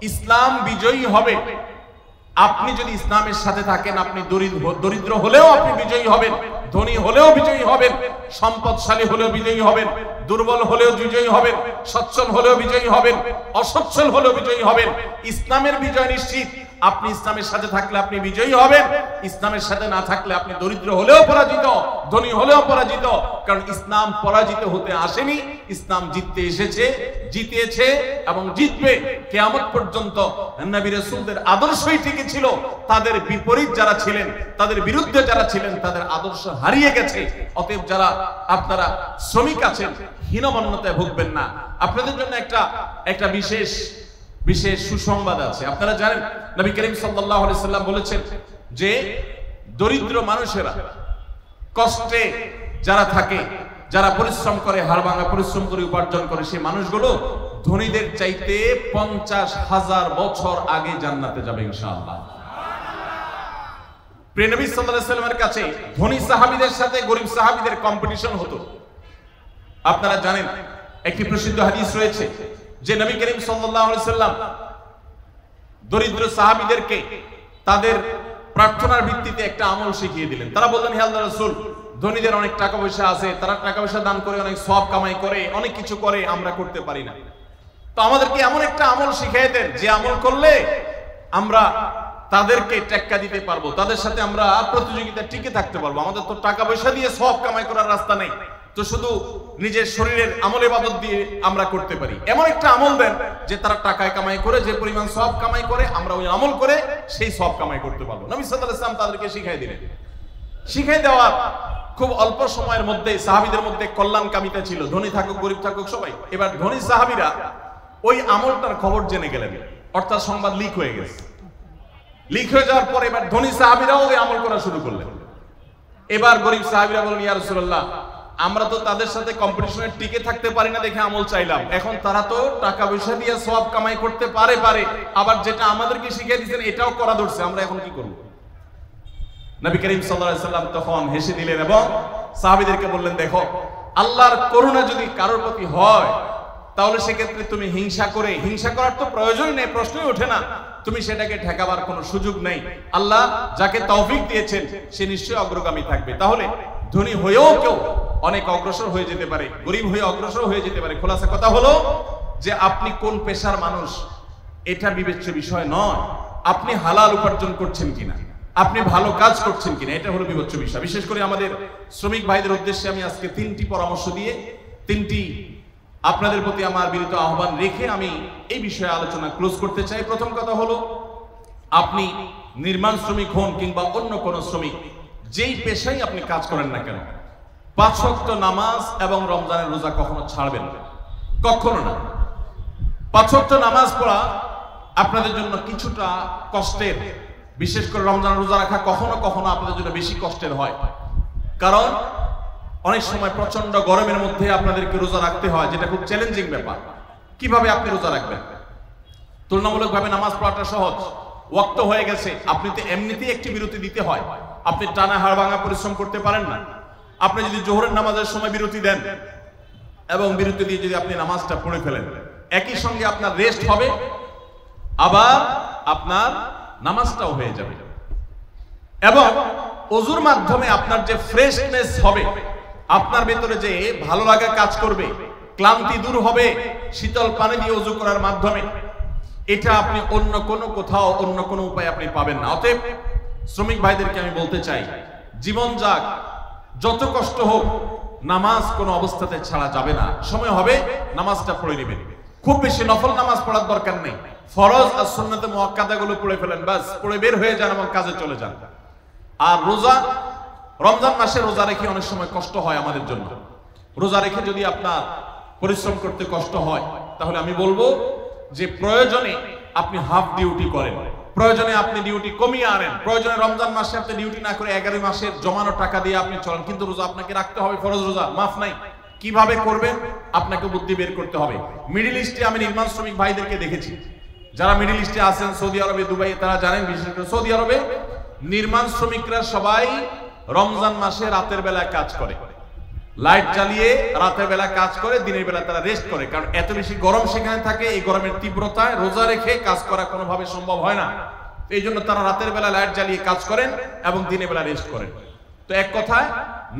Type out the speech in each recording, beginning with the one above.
ইসলাম বিজয়ী হবে আপনি যদি ইসলামের সাথে থাকেন। আপনি দরিদ্র হলেও আপনি বিজয়ী হবেন, ধনী হলেও বিজয়ী হবেন, সম্পদশালী হলেও বিজয়ী হবেন, দুর্বল হলেও বিজয়ী হবেন, সচ্ছল হলেও বিজয়ী হবেন, অসচ্ছল হলেও বিজয়ী হবেন। ইসলামের বিজয় নিশ্চিত। আপনি ইসলামের সাথে থাকলে আপনি বিজয়ী হবেন, ইসলামের সাথে না থাকলে আপনি দরিদ্র হলেও পরাজিত, ধনী হলেও পরাজিত। কারণ ইসলাম পরাজিত হতে আসেনি, ইসলাম জিততে এসেছে, জিতেছে এবং জিতবে কিয়ামত পর্যন্ত। নবী রাসূলদের আদর্শই ঠিক ছিল, তাদের বিপরীত যারা ছিলেন, তাদের বিরুদ্ধে যারা ছিলেন, তাদের আদর্শ হারিয়ে গেছে। অতএব যারা আপনারা শ্রমিক আছেন, হীনমন্যতায় ভুগবেন না। আপনাদের জন্য একটা বিশেষ সুসংবাদ আছে। আপনারা জানেন নবী করিম সাল্লাল্লাহু আলাইহি সাল্লাম বলেছেন যে দরিদ্র মানুষেরা, কষ্টে যারা থাকে, যারা পরিশ্রম করে, হাড়ভাঙা পরিশ্রম করে উপার্জন করে, সেই মানুষগুলো ধনীদের চাইতে 50,000 বছর আগে জান্নাতে যাবে ইনশাআল্লাহ। প্রিয় নবী সাল্লাল্লাহু আলাইহি সাল্লামের কাছে ধনী সাহাবীদের সাথে গরীব সাহাবীদের কম্পিটিশন হতো। আপনারা জানেন একটি প্রসিদ্ধ হাদিস রয়েছে যে নবী করিম সাল্লাল্লাহু আলাইহি সাল্লাম দরিদ্র সাহাবীদেরকে তাদের প্রার্থনার ভিত্তিতে একটা আমল শিখিয়ে দিলেন। তারা বললেন, হে আল্লাহর রাসূল, ধনীদের অনেক টাকা পয়সা আছে, তারা টাকা পয়সা দান করে অনেক সওয়াব কামাই করে, অনেক কিছু করে, আমরা করতে পারি না। তো আমাদেরকে এমন একটা আমল শিখিয়ে দেন যে আমল করলে আমরা তাদেরকে টেক্কা দিতে পারবো, তাদের সাথে আমরা প্রতিযোগিতা টিকে থাকতে পারবো। আমাদের তো টাকা পয়সা দিয়ে সওয়াব কামাই করার রাস্তা নেই, তো শুধু নিজের শরীরের আমল ইবাদত দিয়ে আমরা করতে পারি। এমন একটা আমল দেন যে তারা টাকায় কামাই করে যে পরিমাণ সওয়াব কামাই করে, আমরা ওই আমল করে সেই সওয়াব কামাই করতে পারবো। নবী সাল্লাল্লাহু আলাইহি ওয়াসাল্লাম তাদেরকে শিখিয়ে দিলেন। শিখিয়ে দেওয়ার খুব অল্প সময়ের মধ্যে সাহাবীদের মধ্যে কল্যাণকামিতা ছিল, ধনী থাকুক গরিব থাকুক সবাই। এবার ধনী সাহাবীরা ওই আমলটার খবর জেনে গেলেন, অর্থাৎ সংবাদ লিক হয়ে গেছে। লিক হয়ে যাওয়ার পর এবার ধনী সাহাবীরাও ওই আমল করা শুরু করলেন। এবার গরিব সাহাবীরা বললেন, ইয়া রাসূলুল্লাহ, আমরা তো তাদের সাথে কম্পিটিশনে টিকে থাকতে পারি না দেখে আমল চাইলাম, এখন তারা তো টাকা পয়সা দিয়ে সওয়াব কামাই করতে পারে, আবার যেটা আমাদেরকে শিখিয়ে দিয়েছেন এটাও করা ধরছে, আমরা এখন কি করব? নবী করিম সাল্লাল্লাহু আলাইহি ওয়াসাল্লাম তখন হেসে দিলেন এবং সাহাবীদেরকে বললেন, দেখো, আল্লাহর করুণা যদি কারোর প্রতি হয় তাহলে সেক্ষেত্রে তুমি হিংসা করার তো প্রয়োজনই নেই, প্রশ্নই ওঠে না, তুমি সেটাকে ঠেকাবার কোনো সুযোগ নেই। আল্লাহ যাকে তৌফিক দিয়েছেন সে নিশ্চয়ই অগ্রগামী থাকবে। তাহলে ধনী হয়েও কেউ অনেক অগ্রসর হয়ে যেতে পারে, গরিব হয়ে অগ্রসর হয়ে যেতে পারে। খোলাসা কথা হলো যে আপনি কোন পেশার মানুষ এটা বিবেচ্য বিষয় নয়, আপনি হালাল উপার্জন করছেন কিনা, আপনি ভালো কাজ করছেন কিনা, এটা হলো বিবেচ্য বিষয়। বিশেষ করে আমাদের শ্রমিক ভাইদের উদ্দেশ্যে আমি আজকে 3টি পরামর্শ দিয়ে 3টি আপনাদের প্রতি আমার বিনীত আহ্বান রেখে আমি এই বিষয়ে আলোচনা ক্লোজ করতে চাই। প্রথম কথা হলো, আপনি নির্মাণ শ্রমিক হন কিংবা অন্য কোনো শ্রমিক, যেই পেশায় আপনি কাজ করেন না কেন, 5 ওয়াক্ত নামাজ এবং রমজানের রোজা কখনো ছাড়বেন না, কখনো না। 5 ওয়াক্ত নামাজ পড়া আপনাদের জন্য কিছুটা কষ্টের, বিশেষ করে রমজানের রোজা রাখা কখনো কখনো আপনাদের জন্য বেশি কষ্টের হয়, কারণ অনেক সময় প্রচন্ড গরমের মধ্যে আপনাদেরকে রোজা রাখতে হয়, যেটা খুব চ্যালেঞ্জিং ব্যাপার। কিভাবে আপনি রোজা রাখবেন? তুলনামূলকভাবে নামাজ পড়াটা সহজ, ওয়াক্ত হয়ে গেছে, আপনি তো এমনিতেই একটি বিরতি দিতে হয়, আপনি টানা হাড়ভাঙা পরিশ্রম করতে পারেন না। আপনি যদি জোহরের নামাজের সময় বিরতি দেন এবং বিরতি দিয়ে যদি আপনি নামাজটা পড়ে ফেলেন, একই সঙ্গে আপনার রেস্ট হবে, আবার আপনার নামাজটাও হয়ে যাবে, এবং ওযুর মাধ্যমে আপনার যে ফ্রেশনেস হবে, আপনার ভেতরে যে ভালো লাগা কাজ করবে, ক্লান্তি দূর হবে শীতল পানি দিয়ে ওযু করার মাধ্যমে, এটা আপনি অন্য কোথাও অন্য কোনো উপায় আপনি পাবেন না। অতএব শ্রমিক ভাইদেরকে আমি বলতে চাই, জীবন যাক, যত কষ্ট হোক, নামাজ কোনো অবস্থাতে ছাড়া যাবে না। সময় হবে নামাজটা পড়ে নেবেন। খুব বেশি নফল নামাজ পড়ার দরকার নেই, ফরজ আর সুন্নাতে মুআক্কাদাগুলো পড়ে ফেলেন, বাস পড়ে বের হয়ে যান এবং কাজে চলে যান। আর রোজা, রমজান মাসে রোজা রেখে অনেক সময় কষ্ট হয় আমাদের জন্য। রোজা রেখে যদি আপনার পরিশ্রম করতে কষ্ট হয়, তাহলে আমি বলবো যে প্রয়োজনে আপনি হাফ ডিউটি করেন, প্রয়োজনে আপনি ডিউটি কমিয়ে আনেন, প্রয়োজনে রমজান মাসে আপনি ডিউটি না করে 11 মাসের জমানো টাকা দিয়ে আপনি চলেন, কিন্তু রোজা আপনাকে রাখতে হবে, ফরজ রোজা, মাফ নাই। কিভাবে করবেন আপনাকে বুদ্ধি বের করতে হবে। মিডল ইস্টে আমি নির্মাণ শ্রমিক ভাইদেরকে দেখেছি, যারা মিডল ইস্টে আছেন, সৌদি আরবে, দুবাই, তারা জানেন, বিশেষ করে সৌদি আরবে নির্মাণ শ্রমিকরা সবাই রমজান মাসে রাতের বেলায় কাজ করে। লাইট জ্বালিয়ে রাতের বেলা কাজ করে, দিনের বেলা তারা রেস্ট করে, কারণ এত বেশি গরম সেখানে থাকে। এই গরমের তীব্রতায় রোজা রেখে কাজ করা কোনোভাবে সম্ভব হয় না। এই জন্য তারা রাতের বেলা লাইট জ্বালিয়ে কাজ করেন এবং দিনের বেলা রেস্ট করেন। তো এক কথায়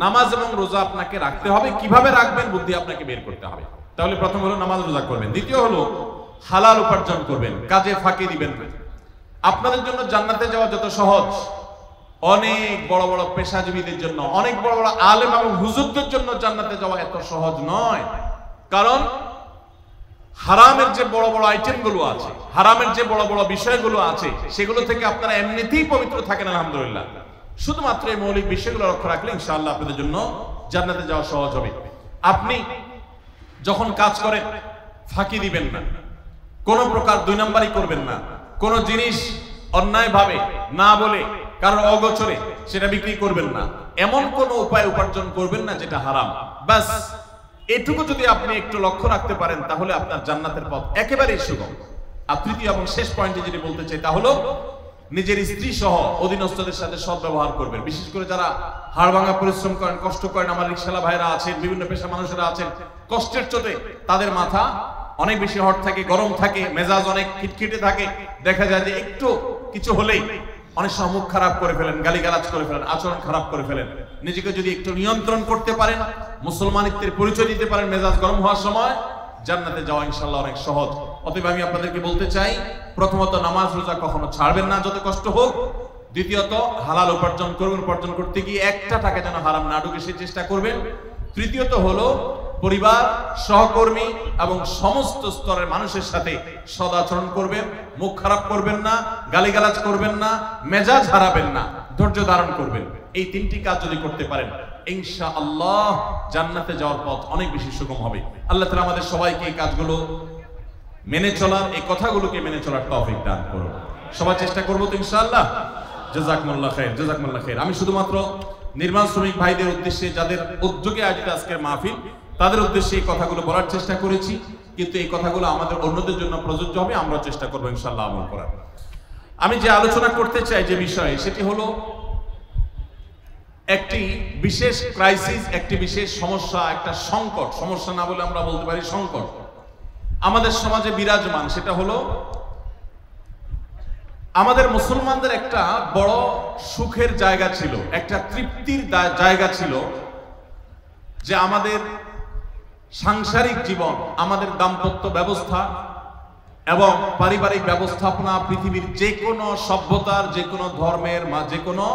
নামাজ এবং রোজা আপনাকে রাখতে হবে। কিভাবে রাখবেন বুদ্ধি আপনাকে বের করতে হবে। তাহলে প্রথম হলো নামাজ রোজা করবেন, দ্বিতীয় হলো হালাল উপার্জন করবেন, কাজে ফাঁকি দিবেন না। আপনাদের জন্য জান্নাতে যাওয়া যত সহজ, অনেক বড় বড় পেশাজীবীদের জন্য, অনেক বড় বড় আলেম এবং হুজুরদের জন্য জান্নাতে যাওয়া এত সহজ নয়। কারণ হারামের যে বড় বড় আইটেম গুলো আছে, হারামের যে বড় বড় বিষয়গুলো আছে, সেগুলো থেকে আপনারা এমনিতেই পবিত্র থাকেন আলহামদুলিল্লাহ। শুধুমাত্র এই মৌলিক বিষয়গুলো লক্ষ্য রাখলে ইনশাআল্লাহ আপনাদের জন্য জান্নাতে যাওয়া সহজ হবে। আপনি যখন কাজ করেন ফাঁকি দিবেন না, কোন প্রকার দুই নাম্বারই করবেন না, কোন জিনিস অন্যায় ভাবে না বলে কারোর অগোচরে সেটা বিক্রি করবেন না, এমন কোন উপায় উপার্জন করবেন না যেটা হারাম। বাস এটুকু যদি আপনি একটু লক্ষ্য রাখতে পারেন তাহলে আপনার জান্নাতের পথ একেবারেই সুগম। আর তৃতীয় এবং শেষ পয়েন্টে যেটি বলতে চাই তা হলো নিজের স্ত্রী সহ অধীনস্থদের সাথে সদ্ব্যবহার করবেন। বিশেষ করে যারা হাড়ভাঙা পরিশ্রম করেন, কষ্ট করেন, আমার রিকশালা ভাইরা আছেন, বিভিন্ন পেশা মানুষেরা আছেন, কষ্টের চোটে তাদের মাথা অনেক বেশি হট থাকে, গরম থাকে, মেজাজ অনেক খিটখিটে থাকে। দেখা যায় যে একটু কিছু হলেই অনেক সময় মুখ খারাপ করে ফেলেন, গালিগালাজ করে ফেলেন, আচরণ খারাপ করে ফেলেন। নিজেকে যদি একটু নিয়ন্ত্রণ করতে পারেন, মুসলমানিত্বের পরিচয় দিতে পারেন মেজাজ গরম হওয়ার সময়, জান্নাতে যাওয়া ইনশাআল্লাহ অনেক সহজ। অতএব আমি আপনাদেরকে বলতে চাই, প্রথমত নামাজ রোজা কখনো ছাড়বেন না যত কষ্ট হোক। দ্বিতীয়ত হালাল উপার্জন করবেন, উপার্জন করতে গিয়ে একটা টাকা যেন হারাম না ঢুকে সেই চেষ্টা করবেন। তৃতীয়ত হলো পরিবার, সহকর্মী এবং সমস্ত স্তরের মানুষের সাথে সদাচরণ করবেন, মুখ খারাপ করবেন না, গালিগালাজ করবেন না, মেজাজ হারাবেন না, ধৈর্য ধারণ করবেন। এই তিনটি কাজ যদি করতে পারেন ইনশাআল্লাহ জান্নাতে যাওয়ার পথ অনেক বেশি সুগম হবে। আল্লাহ তাআলা আমাদের সবাইকে এই কাজগুলো মেনে চলার, এই কথাগুলোকে মেনে চলার তৌফিক দান করুন। সবাই চেষ্টা করবো তো ইনশাআল্লাহ। জাযাকুমুল্লাহ খাইর, জাযাকুমুল্লাহ খাইর। আমি শুধুমাত্র নির্মাণ শ্রমিক ভাইদের উদ্দেশ্যে, যাদের উদ্যোগে আয়োজিত আজকের মাহফিল, তাদের উদ্দেশ্যে এই কথাগুলো বলার চেষ্টা করেছি, কিন্তু এই কথাগুলো আমাদের অন্যদের জন্য প্রযোজ্য হবে। আমরা চেষ্টা করবো ইনশাআল্লাহ আমল করার। আমি যে আলোচনা করতে চাই যে বিষয়ে, সেটি হলো একটি বিশেষ ক্রাইসিস, একটি বিশেষ সমস্যা, একটা সংকট, সমস্যা না বলে আমরা বলতে পারি সংকট আমাদের সমাজে বিরাজমান। সেটা হলো আমাদের মুসলমানদের একটা বড় সুখের জায়গা ছিল, একটা তৃপ্তির জায়গা ছিল যে আমাদের সাংসারিক জীবন, আমাদের দাম্পত্য ব্যবস্থা এবং পারিবারিক ব্যবস্থাপনা পৃথিবীর যে কোনো সভ্যতার, যে কোনো ধর্মের, যে কোনো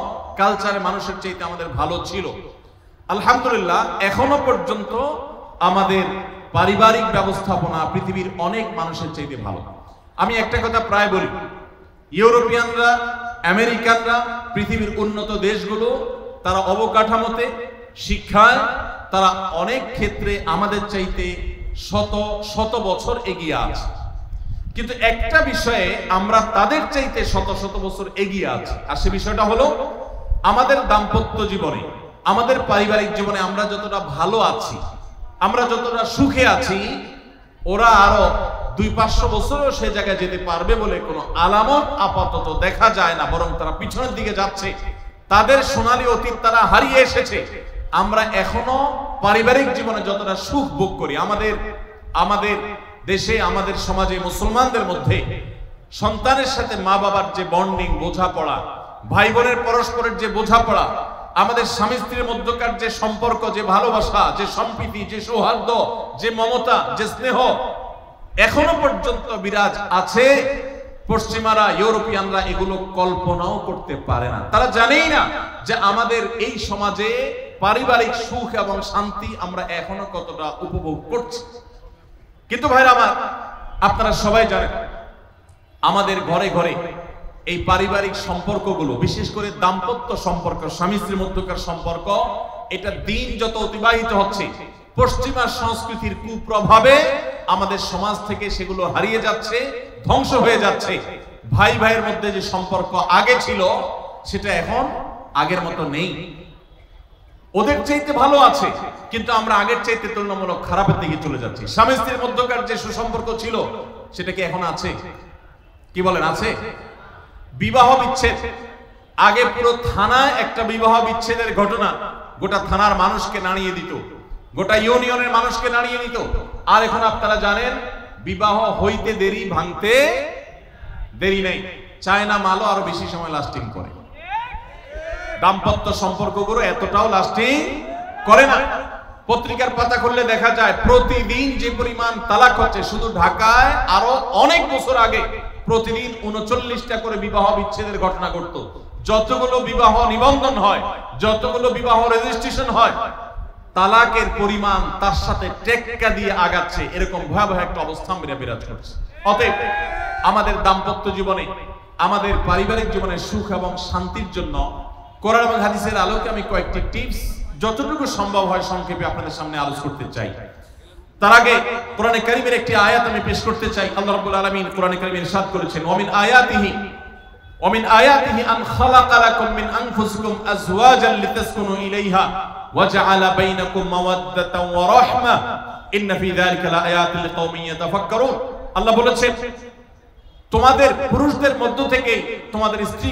কালচারের মানুষের চাইতে আমাদের ভালো ছিল। আলহামদুলিল্লাহ এখনো পর্যন্ত আমাদের পারিবারিক ব্যবস্থাপনা পৃথিবীর অনেক মানুষের চাইতে ভালো। আমি একটা কথা প্রায় বলি, ইউরোপিয়ানরা, আমেরিকানরা, পৃথিবীর উন্নত দেশগুলো, তারা অবকাঠামোতে, শিক্ষায় তারা অনেক ক্ষেত্রে আমাদের চাইতে শত শত বছর এগিয়ে আছে। কিন্তু একটা বিষয়ে আমরা তাদের চাইতে শত শত বছর এগিয়ে আছি, আর সে বিষয়টা হলো আমাদের দাম্পত্য জীবনে, আমাদের পারিবারিক জীবনে আমরা যতটা ভালো আছি, আমরা যতটা সুখে আছি, ওরা আরো 200-500 বছরও সে জায়গায় যেতে পারবে বলে কোনো আলামত আপাতত দেখা যায় না, বরং তারা পিছনের দিকে যাচ্ছে। তাদের সোনালী অতীত তারা হারিয়ে এসেছে। আমরা এখনো পারিবারিক জীবনে যতটা সুখ ভোগ করি, আমাদের দেশে, আমাদের সমাজে, মুসলমানদের মধ্যে সন্তানের সাথে মা বাবার যে বন্ডিং, বোঝাপড়া, ভাই বোনের পরস্পরের যে বোঝাপড়া, আমাদের স্বামী স্ত্রীর মধ্যকার যে সম্পর্ক, যে ভালোবাসা, যে সম্প্রীতি, যে সৌহার্দ্য, যে মমতা, যে স্নেহ এখনো পর্যন্ত বিরাজ আছে। পশ্চিমারা, ইউরোপিয়ানরা এগুলো কল্পনাও করতে পারে না। তারা জানেই না যে আমাদের এই সমাজে পারিবারিক সুখ এবং শান্তি আমরা এখনো কতটা উপভোগ করছি। কিন্তু ভাইরা আমার, আপনারা সবাই জানেন আমাদের ঘরে ঘরে এই পারিবারিক সম্পর্কগুলো, বিশেষ করে দাম্পত্য সম্পর্ক, স্বামী স্ত্রীর মধ্যকার সম্পর্ক, এটা দিন যত অতিবাহিত হচ্ছে, পশ্চিমা সংস্কৃতির কুপ্রভাবে আমাদের সমাজ থেকে সেগুলো হারিয়ে যাচ্ছে, ধ্বংস হয়ে যাচ্ছে। ভাই ভাইয়ের মধ্যে যে সম্পর্ক আগে ছিল সেটা এখন আগের মতো নেই। ওদের চাইতে ভালো আছে, কিন্তু আমরা আগের চাইতে তুলনামূলক খারাপের দিকে চলে যাচ্ছি। স্বামী স্ত্রীর মধ্যকার যে সুসম্পর্ক ছিল সেটা কি এখন আছে? কি বলেন, আছে? বিবাহ বিচ্ছেদ, আগে পুরো থানায় একটা বিবাহ বিচ্ছেদের ঘটনা গোটা থানার মানুষকে নাড়িয়ে দিত। গোটা ইউনিয়নের মানুষকে নাড়িয়ে নিত। আর এখন আপনারা জানেন বিবাহ হইতে দেরি, ভাঙতে দেরি নেই। চায়না মালও আরো বেশি সময় লাস্টিং করে। দাম্পত্য সম্পর্কগুলো এতটাও লাস্টিং করে না। পত্রিকার পাতা খুললে দেখা যায় প্রতিদিন যে পরিমাণ তালাক হচ্ছে, শুধু ঢাকায় আরো অনেক বছর আগে প্রতিদিন 39টা করে বিবাহ বিচ্ছেদের ঘটনা ঘটতো। যতগুলো বিবাহ নিবন্ধন হয়, যতগুলো বিবাহ রেজিস্ট্রেশন হয়, তালাকের পরিমাণ তার সাথে টেক্কা দিয়ে আগাচ্ছে। এরকম ভয়াবহ একটা অবস্থা বিরাজ করছে। অতএব আমাদের দাম্পত্য জীবনে, আমাদের পারিবারিক জীবনে সুখ এবং শান্তির জন্য কোরআন এবং হাদিসের আলোকে আমি কয়েকটি টিপস যতটুকু সম্ভব হয় সংক্ষেপে আপনাদের সামনে আলোচনা করতে চাই। তার আগে কোরআনে কারীমের একটি আয়াত আমি পেশ করতে চাই। আল্লাহ রাব্বুল আলামিন কোরআনে কারীমে ইরশাদ করেছেন, ওমিন আয়াতিহি আন খালাকা লাকুম মিন আনফুসিকুম আজওয়াজান লিতাসকুনু ইলাইহা ওয়া জাআলা বাইনাকুম মাওয়াদ্দাতান ওয়া রাহমা ইন্না ফি যালিকা লাআয়াতিন লিকাওমিন ইয়াতাফাক্কারুন। আল্লাহ বলেছেন, তোমাদের পুরুষদের মধ্য থেকে তোমাদের স্ত্রী